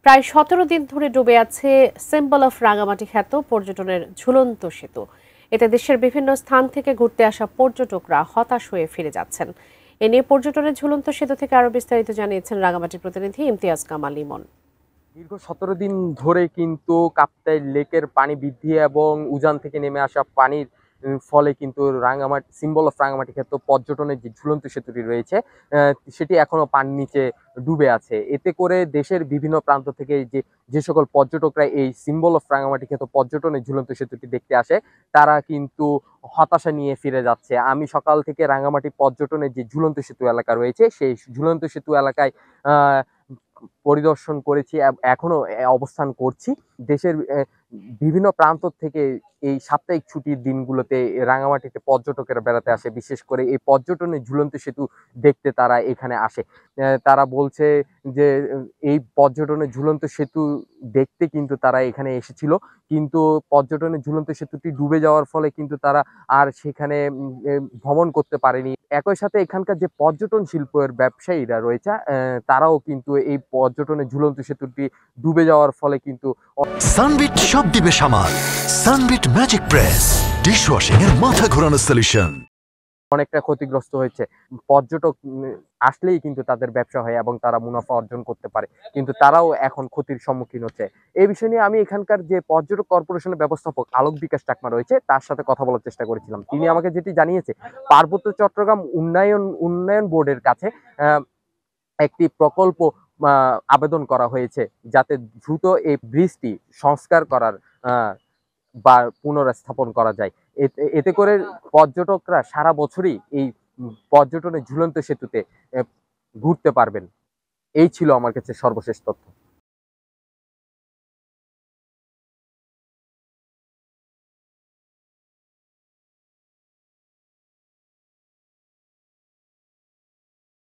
প্রায় ১৭ দিন ধরে ডুবে আছে সিম্বল অফ রাঙামাটি খ্যাত পর্যটনের ঝুলন্ত সেতু। এতে দেশের বিভিন্ন স্থান থেকে ঘুরতে আসা পর্যটকরা হতাশ হয়ে ফিরে যাচ্ছেন। এ নিয়ে পর্যটনের ঝুলন্ত সেতু থেকে আরো বিস্তারিত জানিয়েছেন রাঙামাটির প্রতিনিধি ইমতিয়াজ কামাল ইমন। দীর্ঘ ১৭ দিন ধরে কিন্তু কাপ্তাই লেকের পানি বৃদ্ধি এবং উজান থেকে নেমে আসা পানির ফলে কিন্তু রাঙামাটি সিম্বল অফ রাঙামাটি খ্যাত পর্যটনের যে ঝুলন্ত সেতুটি রয়েছে সেটি এখনো পানির নিচে ডুবে আছে। এতে করে দেশের বিভিন্ন প্রান্ত থেকে যে সকল পর্যটকরা এই সিম্বল অফ রাঙামাটি খ্যাত পর্যটনের ঝুলন্ত সেতুটি দেখতে আসে তারা কিন্তু হতাশা নিয়ে ফিরে যাচ্ছে। আমি সকাল থেকে রাঙামাটি পর্যটনের যে ঝুলন্ত সেতু এলাকা রয়েছে সেই ঝুলন্ত সেতু এলাকায় আহ পরিদর্শন করেছি, এখনো অবস্থান করছি। দেশের বিভিন্ন প্রান্ত থেকে এই সাপ্তাহিক ছুটির দিনগুলোতে রাঙামাটিতে পর্যটকেরা বেড়াতে আসে। বিশেষ করে এই পর্যটনের ঝুলন্ত সেতু দেখতে তারা এখানে আসে। তারা বলছে যে এই পর্যটনের ঝুলন্ত সেতু দেখতে কিন্তু তারা এখানে এসেছিল। কিন্তু পর্যটনের ঝুলন্ত সেতুটি ডুবে যাওয়ার ফলে কিন্তু তারা আর সেখানে ভ্রমণ করতে পারেনি। একই সাথে এখানকার যে পর্যটন শিল্পের ব্যবসায়ীরা রয়েছে তারাও কিন্তু এই পর্যটনের ঝুলন্ত সেতুটি ডুবে যাওয়ার ফলে কিন্তু সানবিট সব দিবে সামাল। সানবিট ম্যাজিক প্রেস ডিশওয়াশিং এর মাথা ঘোরানো সলিউশন অনেকটা ক্ষতিগ্রস্ত হয়েছে। পর্যটক আসলেই কিন্তু তাদের ব্যবসা হয় এবং তারা মুনাফা অর্জন করতে পারে, কিন্তু তারাও এখন ক্ষতির সম্মুখীন হচ্ছে। এই বিষয় নিয়ে আমি এখানকার যে পর্যটক কর্পোরেশনের ব্যবস্থাপক আলোক বিকাশ চাকমা রয়েছে তার সাথে কথা বলার চেষ্টা করেছিলাম। তিনি আমাকে যেটি জানিয়েছে, পার্বত্য চট্টগ্রাম উন্নয়ন বোর্ডের কাছে একটি প্রকল্প আবেদন করা হয়েছে যাতে দ্রুত এই ব্রিজটি সংস্কার করার বা পুনর্স্থাপন করা যায়। এতে করে পর্যটকরা সারা বছরই এই পর্যটনের ঝুলন্ত সেতুতে ঘুরতে পারবেন। এই ছিল আমার কাছে সর্বশেষ তথ্য।